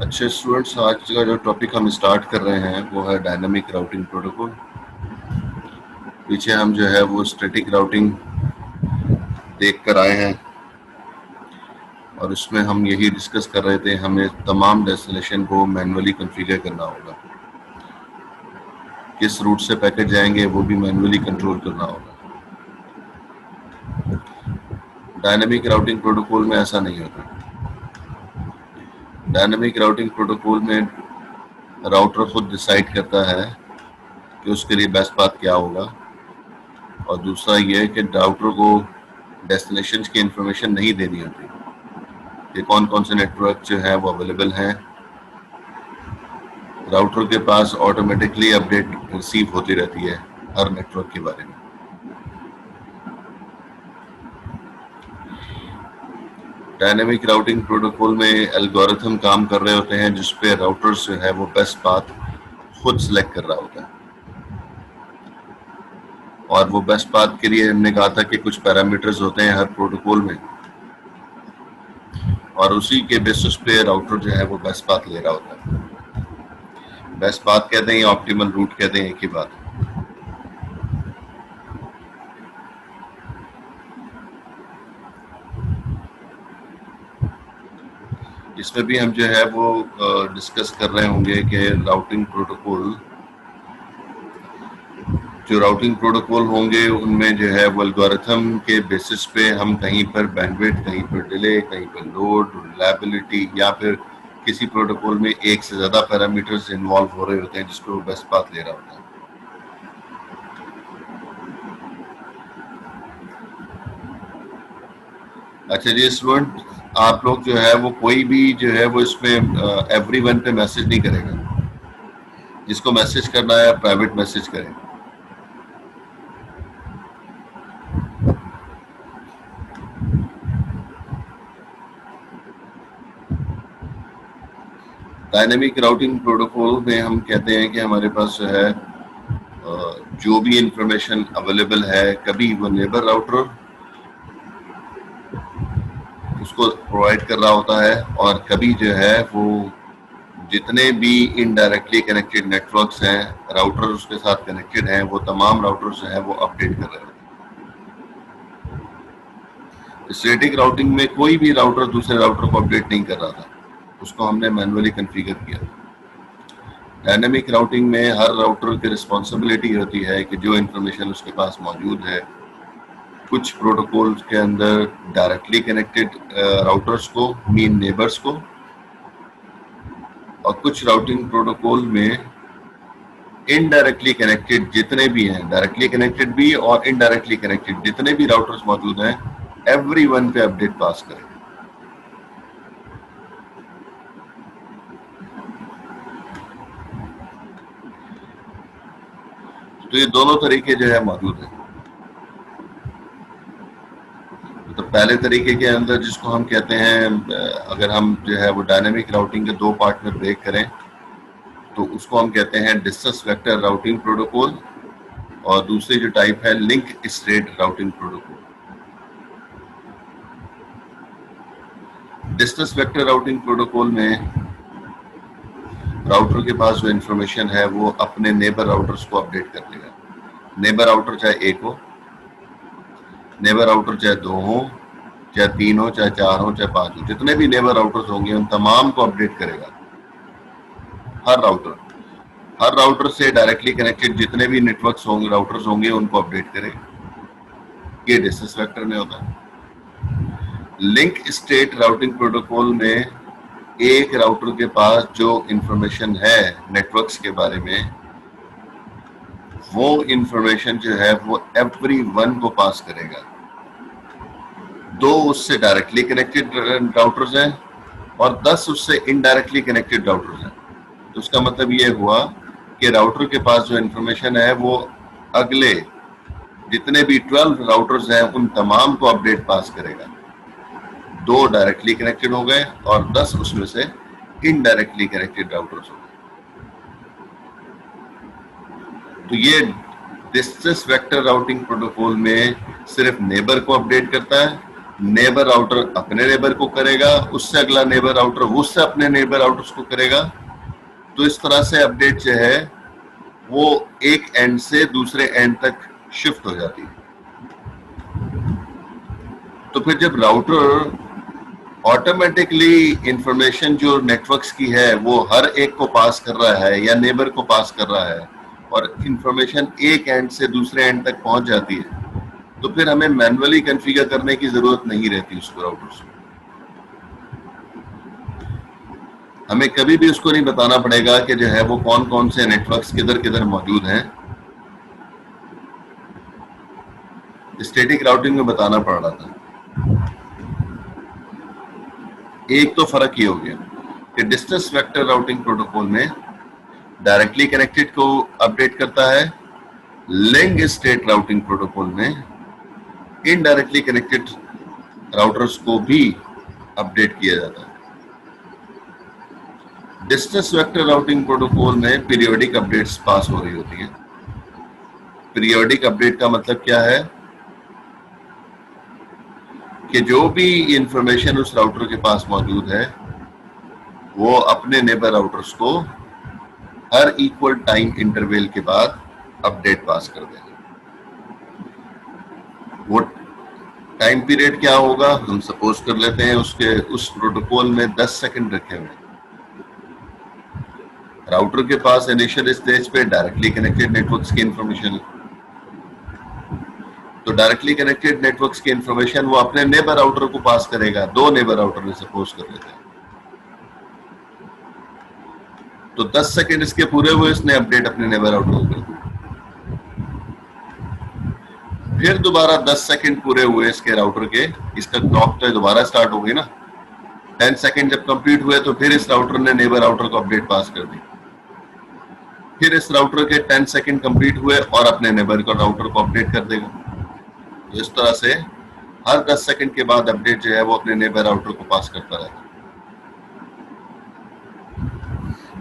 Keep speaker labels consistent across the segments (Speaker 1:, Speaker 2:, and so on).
Speaker 1: अच्छे स्टूडेंट्स, आज का जो टॉपिक हम स्टार्ट कर रहे हैं वो है डायनामिक राउटिंग प्रोटोकॉल। पीछे हम जो है वो स्टैटिक राउटिंग देख कर आए हैं और उसमें हम यही डिस्कस कर रहे थे, हमें तमाम डेस्टिनेशन को मैन्युअली कॉन्फ़िगर करना होगा। किस रूट से पैकेट जाएंगे वो भी मैन्युअली कंट्रोल करना होगा। डायनामिक राउटिंग प्रोटोकॉल में ऐसा नहीं होता। डायनामिक राउटिंग प्रोटोकॉल में राउटर खुद डिसाइड करता है कि उसके लिए बेस्ट पाथ क्या होगा, और दूसरा ये कि राउटर को डेस्टिनेशन की इंफॉर्मेशन नहीं देनी होती कि कौन कौन से नेटवर्क जो है वो अवेलेबल हैं। राउटर के पास ऑटोमेटिकली अपडेट रिसीव होती रहती है हर नेटवर्क के बारे में। डायनेमिक राउटिंग प्रोटोकॉल में एल्गोरिथम काम कर रहे होते हैं जिस पे राउटर जो है वो बेस्ट पाथ खुद सिलेक्ट कर रहा होता है, और वो बेस्ट पाथ के लिए हमने कहा था कि कुछ पैरामीटर्स होते हैं हर प्रोटोकॉल में, और उसी के बेसिस पे राउटर जो है वो बेस्ट पाथ ले रहा होता है। बेस्ट पाथ कहते हैं या ऑप्टिमल रूट कहते हैं, एक ही बात है। इसमें भी हम जो है वो डिस्कस कर रहे होंगे कि राउटिंग प्रोटोकॉल होंगे उनमें जो है वो एल्गोरिथम के बेसिस पे हम कहीं पर बैंडविड्थ, कहीं पर डिले, कहीं पर लोड, रिलायबिलिटी, या फिर किसी प्रोटोकॉल में एक से ज़्यादा पैरामीटर्स इन्वॉल्व हो रहे होते हैं जिसको वो बेस्ट पाथ ले रहा होता है। अच्छा जी स्टूडेंट, आप लोग जो है वो कोई भी जो है वो इसमें एवरीवन पे मैसेज नहीं करेगा। जिसको मैसेज करना है प्राइवेट मैसेज करें। डायनेमिक राउटिंग प्रोटोकॉल में हम कहते हैं कि हमारे पास जो है जो भी इंफॉर्मेशन अवेलेबल है, कभी वो नेबर राउटर उसको प्रोवाइड कर रहा होता है, और कभी जो है वो जितने भी इनडायरेक्टली कनेक्टेड नेटवर्क्स हैं, राउटर उसके साथ कनेक्टेड हैं, वो तमाम राउटर्स जो है वो अपडेट कर रहे हैं। स्टैटिक राउटिंग में कोई भी राउटर दूसरे राउटर को अपडेट नहीं कर रहा था, उसको हमने मैन्युअली कॉन्फ़िगर किया। डायनेमिक राउटिंग में हर राउटर की रिस्पॉन्सिबिलिटी होती है कि जो इन्फॉर्मेशन उसके पास मौजूद है, कुछ प्रोटोकॉल्स के अंदर डायरेक्टली कनेक्टेड राउटर्स को, मीन नेबर्स को, और कुछ राउटिंग प्रोटोकॉल में इनडायरेक्टली कनेक्टेड जितने भी हैं, डायरेक्टली कनेक्टेड भी और इनडायरेक्टली कनेक्टेड जितने भी राउटर्स मौजूद हैं, एवरीवन पे अपडेट पास करें। तो ये दोनों तरीके जो है मौजूद हैं। तो पहले तरीके के अंदर जिसको हम कहते हैं, अगर हम जो है वो डायनेमिक राउटिंग के दो पार्ट में ब्रेक करें, तो उसको हम कहते हैं डिस्टेंस वेक्टर राउटिंग प्रोटोकॉल, और दूसरी जो टाइप है link state routing protocol. Distance vector routing protocol में राउटर के पास जो इंफॉर्मेशन है वो अपने नेबर राउटर्स को अपडेट कर देगा। नेबर राउटर चाहे एक हो, नेबर राउटर चाहे दो हो, चाहे तीन हो, चाहे चार हो, चाहे पांच हो, जितने भी नेबर राउटर्स होंगे उन तमाम को अपडेट करेगा। हर राउटर से डायरेक्टली कनेक्टेड जितने भी नेटवर्क्स होंगे, राउटर्स होंगे, उनको अपडेट करेगा। ये डिस्टेंस वेक्टर में होता है। लिंक स्टेट राउटिंग प्रोटोकॉल में एक राउटर के पास जो इंफॉर्मेशन है नेटवर्क्स के बारे में, वो इंफॉर्मेशन जो है वो एवरी वन को पास करेगा। दो उससे डायरेक्टली कनेक्टेड राउटर्स हैं और 10 उससे इनडायरेक्टली कनेक्टेड राउटर्स हैं। तो उसका मतलब ये हुआ कि राउटर के पास जो इंफॉर्मेशन है वो अगले जितने भी 12 राउटर्स हैं उन तमाम को अपडेट पास करेगा। दो डायरेक्टली कनेक्टेड हो गए और 10 उसमें से इनडायरेक्टली कनेक्टेड राउटर्स हो गए। तो ये डिस्टेंस वेक्टर राउटिंग प्रोटोकॉल में सिर्फ नेबर को अपडेट करता है। नेबर राउटर अपने नेबर को करेगा, उससे अगला नेबर राउटर उससे अपने नेबर राउटर्स को करेगा। तो इस तरह से अपडेट जो है वो एक एंड से दूसरे एंड तक शिफ्ट हो जाती है। तो फिर जब राउटर ऑटोमेटिकली इंफॉर्मेशन जो नेटवर्क्स की है वो हर एक को पास कर रहा है या नेबर को पास कर रहा है और इंफॉर्मेशन एक एंड से दूसरे एंड तक पहुंच जाती है, तो फिर हमें मैन्युअली कॉन्फ़िगर करने की जरूरत नहीं रहती उसको, राउटर्स को। हमें कभी भी उसको नहीं बताना पड़ेगा कि जो है वो कौन कौन से नेटवर्क्स किधर किधर मौजूद हैं। स्टैटिक राउटिंग में बताना पड़ रहा था। एक तो फर्क ये हो गया कि डिस्टेंस वेक्टर राउटिंग प्रोटोकॉल में डायरेक्टली कनेक्टेड को अपडेट करता है, लिंक स्टेट राउटिंग प्रोटोकॉल में इनडायरेक्टली कनेक्टेड राउटर्स को भी अपडेट किया जाता है। डिस्टेंस वेक्टर राउटिंग प्रोटोकॉल में पीरियोडिक अपडेट्स पास हो रही होती हैं। पीरियोडिक अपडेट का मतलब क्या है कि जो भी इंफॉर्मेशन उस राउटर के पास मौजूद है वो अपने नेबर राउटर्स को हर इक्वल टाइम इंटरवल के बाद अपडेट पास कर देगा। वो टाइम पीरियड क्या होगा, हम सपोज कर लेते हैं उस प्रोटोकॉल में 10 सेकंड रखे हुए। राउटर के पास इनिशियल स्टेज पे डायरेक्टली कनेक्टेड नेटवर्क्स की इंफॉर्मेशन है, तो डायरेक्टली कनेक्टेड नेटवर्क्स की इंफॉर्मेशन वो अपने नेबर राउटर को पास करेगा। दो नेबर राउटर में सपोज कर लेते हैं, तो 10 सेकंड इसके पूरे हुए, इसने अपडेट अपने नेबर राउटर को कर दिया। फिर दोबारा 10 सेकंड पूरे हुए इसके राउटर के, इसका क्लॉक तो दोबारा स्टार्ट हो गई ना। 10 सेकंड जब कंप्लीट हुए तो फिर इस राउटर ने नेबर राउटर को अपडेट पास कर दी। फिर इस राउटर के 10 सेकंड कंप्लीट हुए और अपने नेबर को राउटर को अपडेट कर देगा। तो इस तरह से हर 10 सेकंड के बाद अपडेट जो है वो अपने नेबर राउटर को पास करता रहेगा।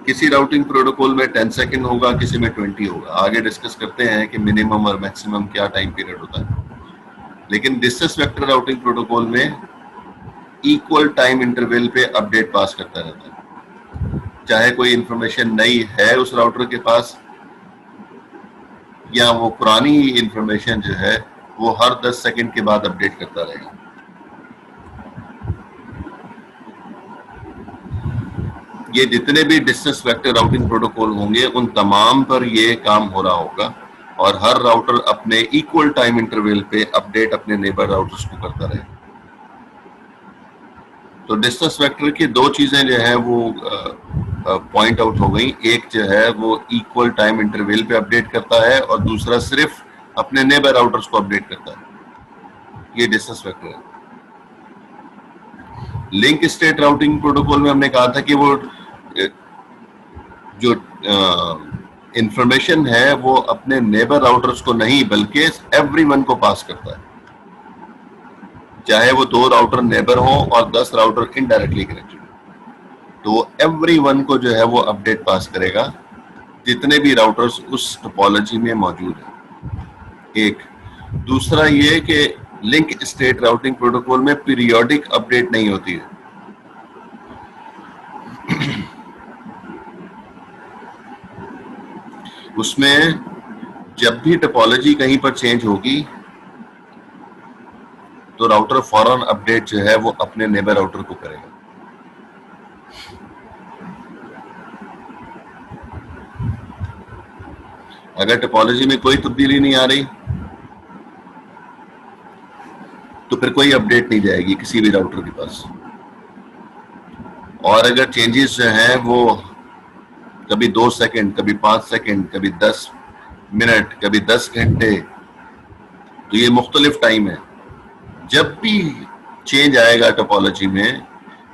Speaker 1: किसी राउटिंग प्रोटोकॉल में 10 सेकंड होगा, किसी में 20 होगा। आगे डिस्कस करते हैं कि मिनिमम और मैक्सिमम क्या टाइम पीरियड होता है। लेकिन डिस्टेंस वेक्टर राउटिंग प्रोटोकॉल में इक्वल टाइम इंटरवल पे अपडेट पास करता रहता है। चाहे कोई इंफॉर्मेशन नई है उस राउटर के पास या वो पुरानी इंफॉर्मेशन जो है वो हर 10 सेकंड के बाद अपडेट करता रहेगा। ये जितने भी डिस्टेंस वेक्टर राउटिंग प्रोटोकॉल होंगे उन तमाम पर ये काम हो रहा होगा और हर राउटर अपने इक्वल टाइम इंटरवल पे अपडेट अपने नेबर राउटर्स को करता रहेगा। तो डिस्टेंस वेक्टर की दो चीजें जो है वो पॉइंट आउट हो गई। एक जो है वो इक्वल टाइम इंटरवल पे अपडेट करता है और दूसरा सिर्फ अपने नेबर राउटर्स को अपडेट करता है। ये डिस्टेंस वेक्टर है। लिंक स्टेट राउटिंग प्रोटोकॉल में हमने कहा था कि वो जो इंफॉर्मेशन है वो अपने नेबर राउटर्स को नहीं बल्कि एवरीवन को पास करता है। चाहे वो 2 राउटर नेबर हो और 10 राउटर इनडायरेक्टली कनेक्टेड, तो एवरीवन को जो है वो अपडेट पास करेगा जितने भी राउटर्स उस टोपोलॉजी में मौजूद हैं। एक दूसरा ये कि लिंक स्टेट राउटिंग प्रोटोकॉल में पीरियोडिक अपडेट नहीं होती है। उसमें जब भी टोपोलॉजी कहीं पर चेंज होगी तो राउटर फौरन अपडेट जो है वो अपने नेबर राउटर को करेगा। अगर टोपोलॉजी में कोई तब्दीली नहीं आ रही तो फिर कोई अपडेट नहीं जाएगी किसी भी राउटर के पास। और अगर चेंजेस जो हैं वो कभी 2 सेकंड, कभी 5 सेकंड, कभी 10 मिनट, कभी 10 घंटे, तो ये मुख्तलिफ टाइम है। जब भी चेंज आएगा टोपोलॉजी में,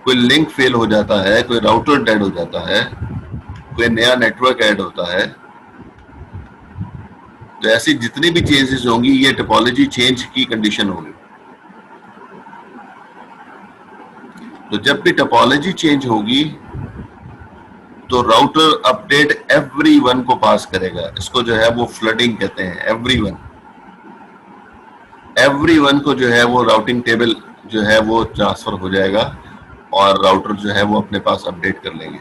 Speaker 1: कोई लिंक फेल हो जाता है, कोई राउटर डेड हो जाता है, कोई नया नेटवर्क ऐड होता है, तो ऐसी जितनी भी चेंजेस होंगी ये टोपोलॉजी चेंज की कंडीशन होगी। तो जब भी टोपोलॉजी चेंज होगी तो राउटर अपडेट एवरीवन को पास करेगा। इसको जो है वो फ्लडिंग कहते हैं। एवरीवन को जो है वो राउटिंग टेबल जो है वो ट्रांसफर हो जाएगा और राउटर जो है वो अपने पास अपडेट कर लेंगे।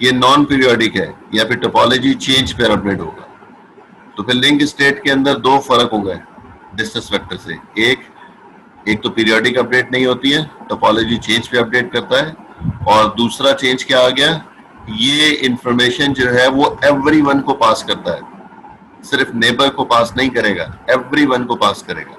Speaker 1: ये नॉन पीरियोडिक है या फिर टोपोलॉजी चेंज पर अपडेट होगा। तो फिर लिंक स्टेट के अंदर दो फर्क हो गए डिस्टेंस वेक्टर से। एक तो पीरियोडिक अपडेट नहीं होती है, टोपोलॉजी चेंज पे अपडेट करता है, और दूसरा चेंज क्या आ गया, ये इंफॉर्मेशन जो है वो एवरीवन को पास करता है, सिर्फ नेबर को पास नहीं करेगा, एवरीवन को पास करेगा।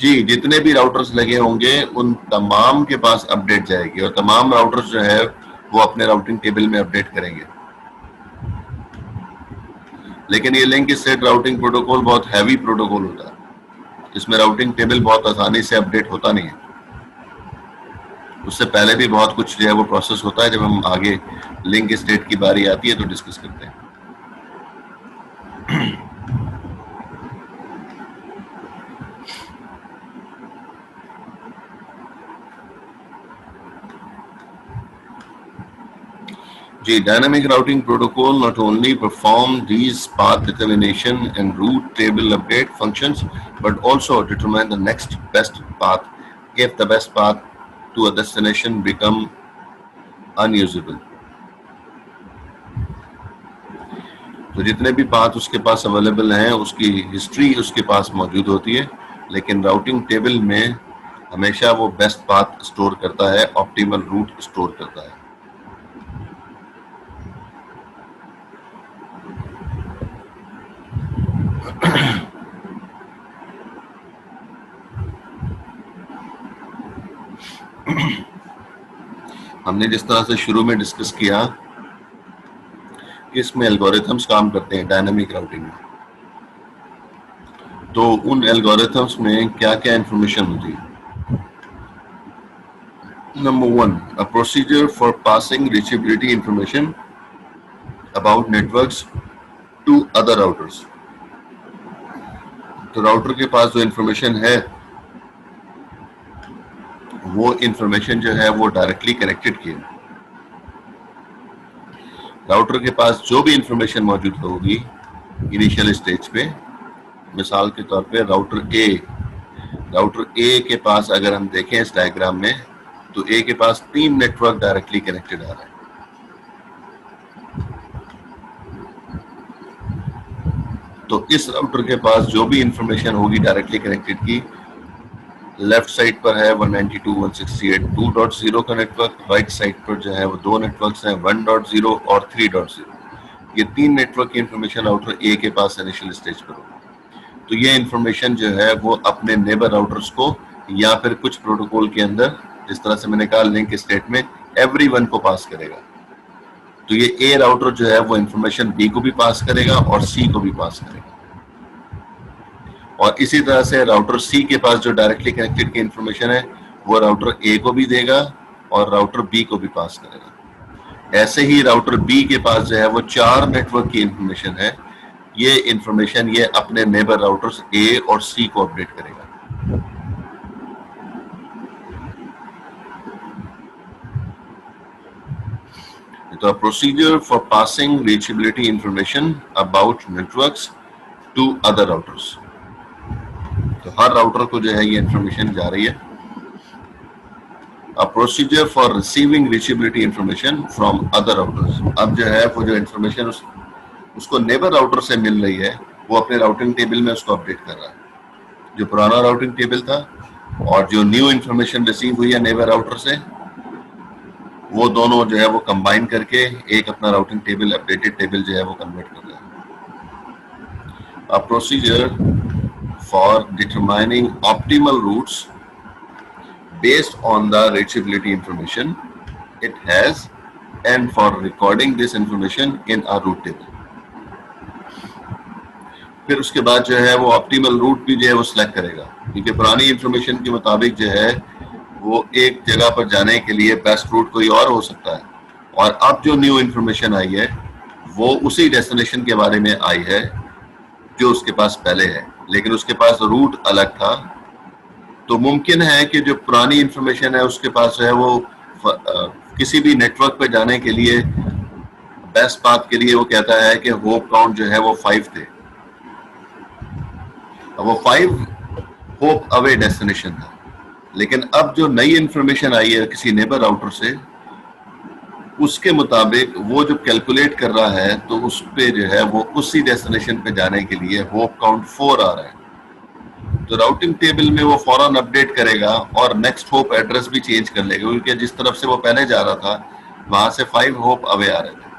Speaker 1: जी, जितने भी राउटर्स लगे होंगे उन तमाम के पास अपडेट जाएगी और तमाम राउटर्स जो है वो अपने राउटिंग टेबल में अपडेट करेंगे। लेकिन ये लिंक स्टेट राउटिंग प्रोटोकॉल बहुत हैवी प्रोटोकॉल होता है, इसमें राउटिंग टेबल बहुत आसानी से अपडेट होता नहीं है। उससे पहले भी बहुत कुछ जो है वो प्रोसेस होता है। जब हम आगे लिंक स्टेट की बारी आती है तो डिस्कस करते हैं। जी, dynamic routing protocol not only perform these path determination and route table update functions, but also determine the next best path if the best path to a destination become unusable. तो जितने भी path उसके पास available हैं उसकी history उसके पास मौजूद होती है, लेकिन राउटिंग टेबल में हमेशा वो बेस्ट पाथ स्टोर करता है, ऑप्टिमल रूट स्टोर करता है। हमने जिस तरह से शुरू में डिस्कस किया कि इसमें एल्गोरिथम्स काम करते हैं डायनामिक राउटिंग में, तो उन एल्गोरिथम्स में क्या क्या इंफॉर्मेशन होती है। Number 1, a procedure for passing reachability information about networks to other routers. तो राउटर के पास जो इंफॉर्मेशन है वो इंफॉर्मेशन जो है वो डायरेक्टली कनेक्टेड की है। राउटर के पास जो भी इंफॉर्मेशन मौजूद होगी इनिशियल स्टेज पे, मिसाल के तौर पे राउटर ए के पास अगर हम देखें इस डायग्राम में, तो ए के पास 3 नेटवर्क डायरेक्टली कनेक्टेड आ रहे हैं। तो इस राउटर के पास जो भी इंफॉर्मेशन होगी डायरेक्टली कनेक्टेड की, लेफ्ट साइड पर है 192.168.2.0 का नेटवर्क, राइट साइड पर जो है वो 2 नेटवर्क्स हैं 1.0 और 3.0। ये 3 नेटवर्क की इंफॉर्मेशन राउटर ए के पास इनिशियल स्टेज पर होगी। तो ये इंफॉर्मेशन जो है वो अपने नेबर राउटर्स को या फिर कुछ प्रोटोकॉल के अंदर, जिस तरह से मैंने कहा लिंक स्टेट में, एवरीवन को पास करेगा। तो ये ए राउटर जो है वो इंफॉर्मेशन बी को भी पास करेगा और सी को भी पास करेगा, और इसी तरह से राउटर सी के पास जो डायरेक्टली कनेक्टेड की इंफॉर्मेशन है वो राउटर ए को भी देगा और राउटर बी को भी पास करेगा। ऐसे ही राउटर बी के पास जो है वो 4 नेटवर्क की इंफॉर्मेशन है, ये इंफॉर्मेशन ये अपने नेबर राउटर्स ए और सी को अपडेट करेगा। तो procedure for passing reachability information about networks to other routers. तो हर राउटर को जो है ये इंफॉर्मेशन जा रही है। A procedure for receiving reachability information from other routers। अब जो है वो जो इंफॉर्मेशन उसको नेबर राउटर से मिल रही है, वो अपने राउटिंग टेबल में उसको अपडेट कर रहा है। जो पुराना राउटिंग टेबल था और जो न्यू इंफॉर्मेशन रिसीव हुई है नेबर राउटर से, वो दोनों जो है वो कंबाइन करके एक अपना राउटिंग टेबल, अपडेटेड टेबल जो है वो कन्वर्ट कर रहा है। A procedure for determining optimal routes based on the reachability information it has and for recording this information in a route table। फिर उसके बाद जो है वो ऑप्टिमल रूट भी जो है वो सिलेक्ट करेगा, क्योंकि पुरानी इंफॉर्मेशन के मुताबिक जो है वो एक जगह पर जाने के लिए बेस्ट रूट कोई और हो सकता है, और अब जो न्यू इंफॉर्मेशन आई है वो उसी डेस्टिनेशन के बारे में आई है जो उसके पास पहले है, लेकिन उसके पास रूट अलग था। तो मुमकिन है कि जो पुरानी इंफॉर्मेशन है उसके पास जो है वो किसी भी नेटवर्क पे जाने के लिए बेस्ट पाथ के लिए वो कहता है कि होप काउंट जो है वो 5 थे, अब वो 5 होप अवे डेस्टिनेशन था। लेकिन अब जो नई इंफॉर्मेशन आई है किसी नेबर राउटर से, उसके मुताबिक वो जो कैलकुलेट कर रहा है तो उस पे जो है वो उसी डेस्टिनेशन पे जाने के लिए होप काउंट 4 आ रहा है। तो राउटिंग टेबल में वो फौरन अपडेट करेगा और नेक्स्ट होप एड्रेस भी चेंज कर लेगा, क्योंकि जिस तरफ से वो पहले जा रहा था वहां से 5 होप अवे आ रहे थे।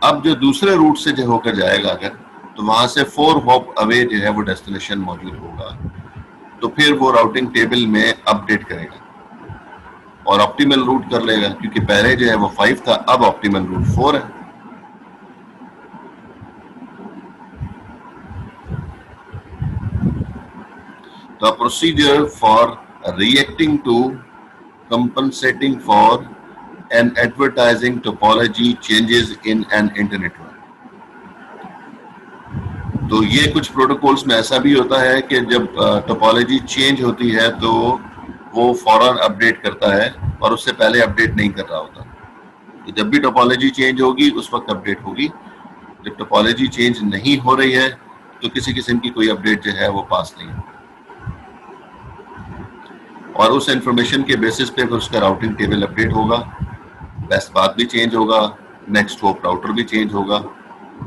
Speaker 1: अब जो दूसरे रूट से जो होकर जाएगा अगर, तो वहां से 4 होप अवे जो है वो डेस्टिनेशन मौजूद होगा, तो फिर वो राउटिंग टेबल में अपडेट करेगा और ऑप्टिमल रूट कर लेगा, क्योंकि पहले जो है वो 5 था, अब ऑप्टिमल रूट 4 है। The procedure for reacting to compensating for an advertising topology changes in an internet network। तो ये कुछ प्रोटोकॉल्स में ऐसा भी होता है कि जब टोपोलॉजी चेंज होती है तो वो फौरन अपडेट करता है और उससे पहले अपडेट नहीं कर रहा होता। तो जब भी टोपोलॉजी चेंज होगी उस वक्त अपडेट होगी। जब टोपोलॉजी चेंज नहीं हो रही है तो किसी किस्म की कोई अपडेट जो है वो पास नहीं होगी, और उस इंफॉर्मेशन के बेसिस पे फिर उसका राउटिंग टेबल अपडेट होगा, बेस्ट पाथ भी चेंज होगा, नेक्स्ट होप राउटर भी चेंज होगा।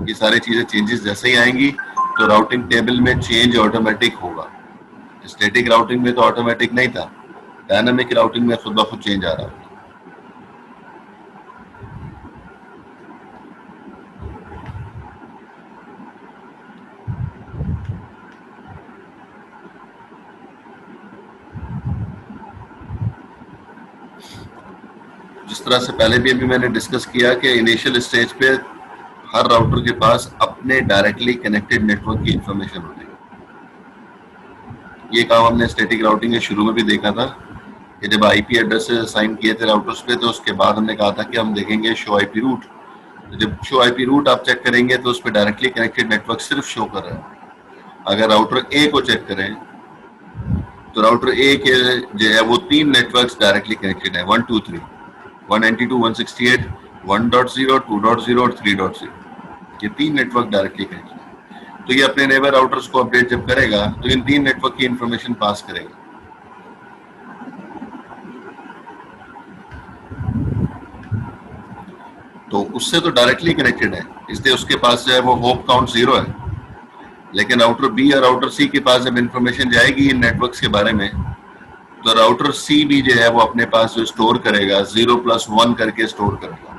Speaker 1: ये सारी चीजें चेंजेस जैसे ही आएंगी तो राउटिंग टेबल में चेंज ऑटोमेटिक होगा। स्टैटिक राउटिंग में तो ऑटोमेटिक नहीं था, डायनामिक राउटिंग में खुद ब खुद चेंज आ रहा है। जिस तरह से पहले भी अभी मैंने डिस्कस किया कि इनिशियल स्टेज पे हर राउटर के पास अपने डायरेक्टली कनेक्टेड नेटवर्क की इंफॉर्मेशन होती है। ये काम हमने स्टैटिक राउटिंग के शुरू में भी देखा था कि जब आईपी एड्रेस असाइन किए थे राउटर्स पे, तो उसके बाद हमने कहा था कि हम देखेंगे शो आईपी रूट। तो जब शो आईपी रूट आप चेक करेंगे तो उस पर डायरेक्टली कनेक्टेड नेटवर्क सिर्फ शो कर रहा है। अगर राउटर ए को चेक करें तो राउटर ए के जो है वो 3 नेटवर्क्स डायरेक्टली कनेक्टेड है, 1 2 3, 192.168, 1.0, 2.0 और 3.0। ये 3 नेटवर्क डायरेक्टली कनेक्टेड है। तो ये अपने नेबर राउटर्स को अपडेट जब करेगा तो इन 3 नेटवर्क की इंफॉर्मेशन पास करेगा। तो उससे तो डायरेक्टली कनेक्टेड है, इसलिए उसके पास जो है वो होप काउंट 0 है। लेकिन राउटर बी या राउटर सी के पास जब इंफॉर्मेशन जाएगी इन नेटवर्क्स के बारे में, तो राउटर सी भी जो है वो अपने पास जो स्टोर करेगा 0+1 करके स्टोर करेगा,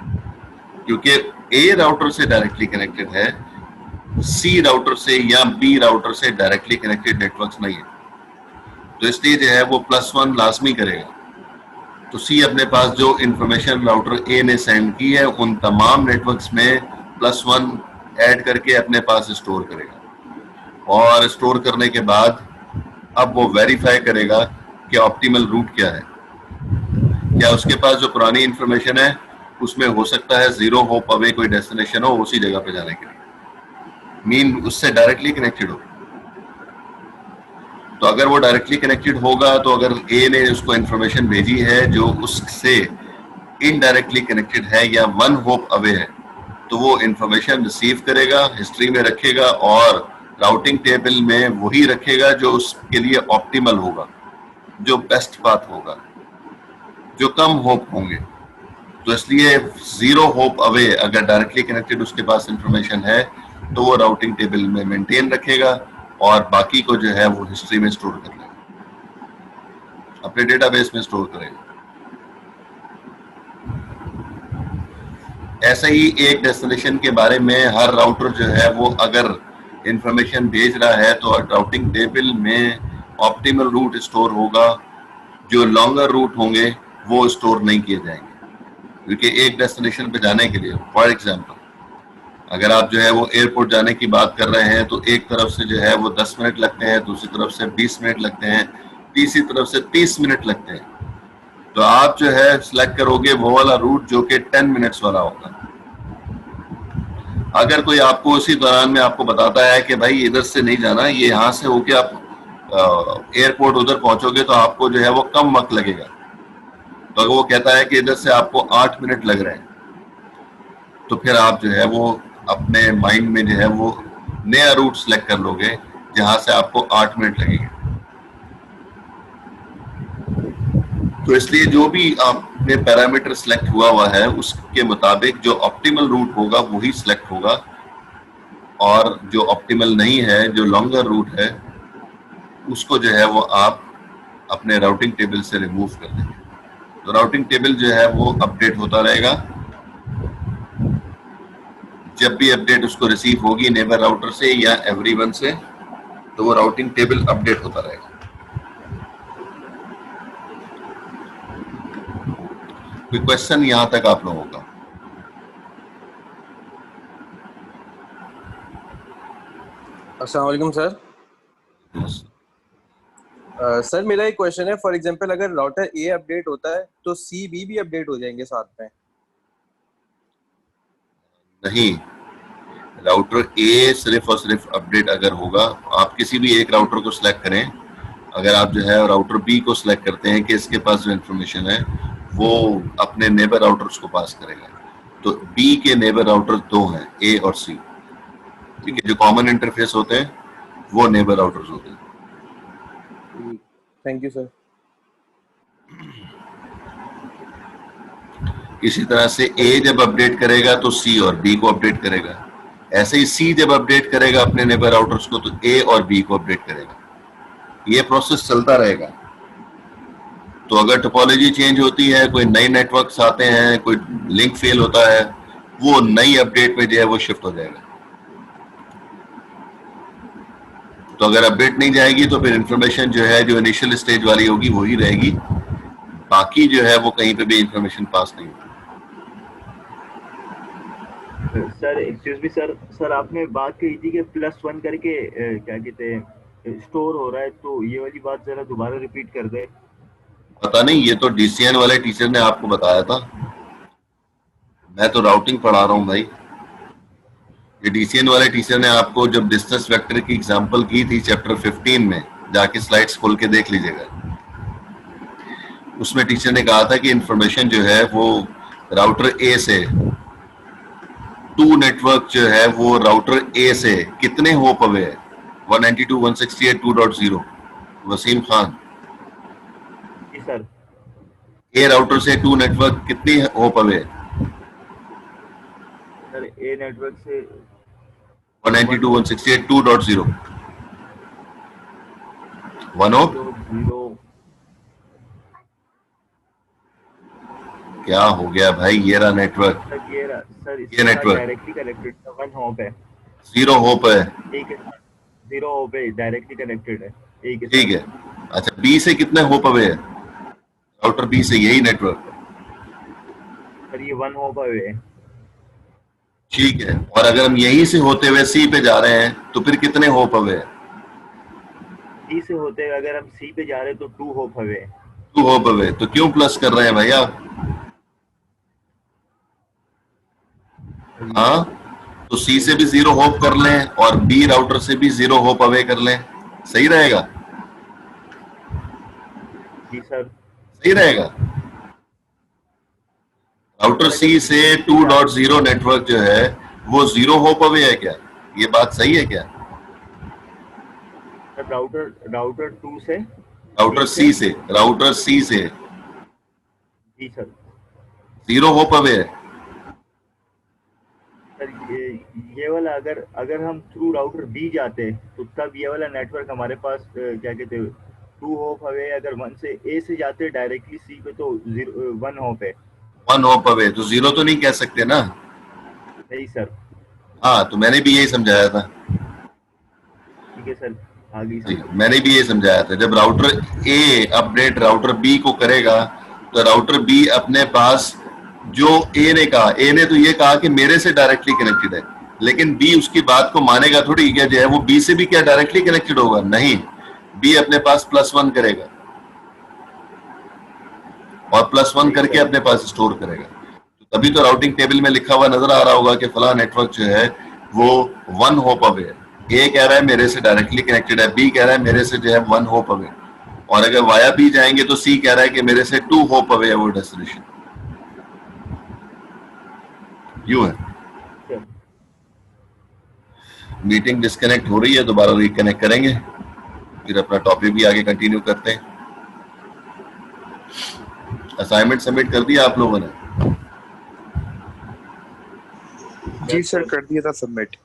Speaker 1: क्योंकि ए राउटर से डायरेक्टली कनेक्टेड है, सी राउटर से या बी राउटर से डायरेक्टली कनेक्टेड नेटवर्क्स नहीं है, तो इसलिए जो है वो +1 लाजमी करेगा। तो सी अपने पास जो इंफॉर्मेशन राउटर ए ने सेंड की है उन तमाम नेटवर्क्स में +1 ऐड करके अपने पास स्टोर करेगा, और स्टोर करने के बाद अब वो वेरीफाई करेगा कि ऑप्टिमल रूट क्या है। क्या उसके पास जो पुरानी इंफॉर्मेशन है उसमें हो सकता है 0 होप अवे कोई डेस्टिनेशन हो उसी जगह पे जाने के लिए। मीन उससे डायरेक्टली कनेक्टेड हो। तो अगर वो डायरेक्टली कनेक्टेड होगा तो अगर ए ने उसको इंफॉर्मेशन भेजी है जो उससे इनडायरेक्टली कनेक्टेड है या वन होप अवे है, तो वो इंफॉर्मेशन रिसीव करेगा, हिस्ट्री में रखेगा और राउटिंग टेबल में वही रखेगा जो उसके लिए ऑप्टिमल होगा, जो बेस्ट पाथ होगा, जो कम होप होंगे। तो इसलिए जीरो होप अवे अगर डायरेक्टली कनेक्टेड उसके पास इंफॉर्मेशन है तो वो राउटिंग टेबल में मेंटेन रखेगा और बाकी को जो है वो हिस्ट्री में स्टोर कर लेगा, अपने डेटाबेस में स्टोर करेगा। ऐसा ही एक डेस्टिनेशन के बारे में हर राउटर जो है वो अगर इंफॉर्मेशन भेज रहा है तो राउटिंग टेबल में ऑप्टिमल रूट स्टोर होगा, जो लॉन्गर रूट होंगे वो स्टोर नहीं किए जाएंगे। क्योंकि एक डेस्टिनेशन पे जाने के लिए, फॉर एग्जांपल अगर आप जो है वो एयरपोर्ट जाने की बात कर रहे हैं तो एक तरफ से जो है वो 10 मिनट लगते हैं, दूसरी तरफ से 20 मिनट लगते हैं, तीसरी तरफ से 30 मिनट लगते हैं। तो आप जो है सिलेक्ट करोगे वो वाला रूट जो कि 10 मिनट्स वाला होगा। अगर कोई आपको उसी दौरान में आपको बताता है कि भाई इधर से नहीं जाना, ये यहाँ से होके आप एयरपोर्ट उधर पहुंचोगे तो आपको जो है वो कम वक्त लगेगा, तो अगर वो कहता है कि इधर से आपको 8 मिनट लग रहे हैं, तो फिर आप जो है वो अपने माइंड में जो है वो नया रूट सिलेक्ट कर लोगे जहां से आपको 8 मिनट लगेंगे। तो इसलिए जो भी आपने पैरामीटर सिलेक्ट हुआ है उसके मुताबिक जो ऑप्टिमल रूट होगा वही सिलेक्ट होगा, और जो ऑप्टिमल नहीं है, जो लॉन्गर रूट है, उसको जो है वो आप अपने राउटिंग टेबल से रिमूव कर देंगे। तो राउटिंग टेबल जो है वो अपडेट होता रहेगा। जब भी अपडेट उसको रिसीव होगी नेबर राउटर से या एवरीवन से, तो वो राउटिंग टेबल अपडेट होता रहेगा। कोई क्वेश्चन यहां तक आप लोगों का?
Speaker 2: अस्सलाम वालेकुम सर। सर मेरा एक क्वेश्चन है, फॉर एग्जांपल अगर राउटर ए अपडेट होता है तो सी बी भी अपडेट हो जाएंगे साथ में?
Speaker 1: नहीं, राउटर ए सिर्फ और सिर्फ अपडेट अगर होगा, आप किसी भी एक राउटर को सिलेक्ट करें, अगर आप जो है राउटर बी को सिलेक्ट करते हैं कि इसके पास जो इंफॉर्मेशन है वो अपने नेबर राउटर्स को पास करेगा, तो बी के नेबर राउटर दो हैं, ए और सी। ठीक है, जो कॉमन इंटरफेस होते हैं वो नेबर राउटर्स होते हैं।
Speaker 2: Thank you sir.
Speaker 1: इसी तरह से ए जब अपडेट करेगा तो सी और बी को अपडेट करेगा, ऐसे ही सी जब अपडेट करेगा अपने नेबर राउटर्स को तो ए और बी को अपडेट करेगा। ये प्रोसेस चलता रहेगा। तो अगर टोपोलॉजी चेंज होती है, कोई नए नेटवर्क्स आते हैं, कोई लिंक फेल होता है, वो नई अपडेट में जो है वो शिफ्ट हो जाएगा। तो अगर अपडेट नहीं जाएगी तो फिर इंफॉर्मेशन जो है जो इनिशियल स्टेज वाली होगी वही रहेगी, बाकी जो है वो कहीं पे भी इंफॉर्मेशन पास नहीं होगी।
Speaker 3: सर एक्सक्यूज मी सर आपने बात कही थी कि +1 करके क्या कहते हैं स्टोर हो रहा है, तो ये वाली बात जरा दोबारा रिपीट कर दे।
Speaker 1: पता नहीं, ये तो डीसीएन वाले टीचर ने आपको बताया था, मैं तो राउटिंग पढ़ा रहा हूँ भाई। ये डीसीएन वाले टीचर ने आपको जब डिस्टेंस वेक्टर की एग्जांपल की थी चैप्टर 15 में, जाके स्लाइड्स खोल के देख लीजिएगा, उसमें टीचर ने कहा था कि इंफॉर्मेशन जो है वो राउटर ए से, टू नेटवर्क जो है वो राउटर ए से कितने होप अवे है, 192.168.2.0। वसीम खान,
Speaker 3: जी सर।
Speaker 1: ए राउटर से टू नेटवर्क कितनी होप अवे है?
Speaker 3: सर ए नेटवर्क से
Speaker 1: 192.168.2.0 वन होप।
Speaker 3: 0
Speaker 1: क्या हो गया भाई, ये रहा नेटवर्क,
Speaker 3: सर
Speaker 1: ये नेटवर्क
Speaker 3: डायरेक्टली कनेक्टेड 1 होप है,
Speaker 1: जीरो होप है।
Speaker 3: ठीक है, 0 होप है, डायरेक्टली कनेक्टेड है,
Speaker 1: ठीक है, अच्छा बी से कितने होप अवे है? राउटर बी से यही नेटवर्क,
Speaker 3: सर ये 1 होप है।
Speaker 1: ठीक है, और अगर हम यहीं से होते हुए सी पे जा रहे हैं तो फिर कितने होप अवे है?
Speaker 3: सी से होते अगर हम सी पे जा रहे हैं तो 2 होप अवे।
Speaker 1: 2 होप अवे, तो क्यों प्लस कर रहे हैं भैया? हाँ, तो सी से भी 0 होप कर लें और बी राउटर से भी 0 होप अवे कर लें, सही रहेगा?
Speaker 3: जी सर।
Speaker 1: सही रहेगा। राउटर सी से 2.0 नेटवर्क जो है वो 0 होप अवे है क्या? ये बात सही है क्या?
Speaker 3: सर राउटर 2 से,
Speaker 1: राउटर सी से
Speaker 3: जी सर।
Speaker 1: 0 होप अवे है।
Speaker 3: सर ये वाला अगर हम थ्रू राउटर बी जाते तो तब ये वाला नेटवर्क हमारे पास क्या कहते हैं 2 होप अवे, अगर 1 से ए से जाते डायरेक्टली सी पे तो 1 होप है।
Speaker 1: 1 होप अवे, तो 0 तो नहीं कह सकते ना।
Speaker 3: नहीं सर।
Speaker 1: हाँ, तो मैंने भी यही समझाया था।
Speaker 3: ठीक है सर, आगे
Speaker 1: जी, मैंने भी ये समझाया था। जब राउटर ए अपडेट राउटर बी को करेगा तो राउटर बी अपने पास जो ए ने कहा, ए ने तो ये कहा कि मेरे से डायरेक्टली कनेक्टेड है, लेकिन बी उसकी बात को मानेगा थोड़ी, क्या जो है वो बी से भी क्या डायरेक्टली कनेक्टेड होगा? नहीं, बी अपने पास +1 करेगा और +1 करके अपने पास स्टोर करेगा। तो तभी तो राउटिंग टेबल में लिखा हुआ नजर आ रहा होगा कि फला नेटवर्क जो है वो 1 होप अवे है। ए कह रहा है मेरे से डायरेक्टली कनेक्टेड है, बी कह रहा है मेरे से जो है 1 होप अवे, और अगर वाया बी जाएंगे तो सी कह रहा है कि मेरे से 2 होप अवे है वो डेस्टिनेशन। यूं है। मीटिंग डिस्कनेक्ट हो रही है, दोबारा रिकनेक्ट करेंगे, फिर अपना टॉपिक भी आगे कंटिन्यू करते हैं। असाइनमेंट सबमिट कर दिया आप लोगों ने?
Speaker 4: जी सर, कर दिया था सबमिट।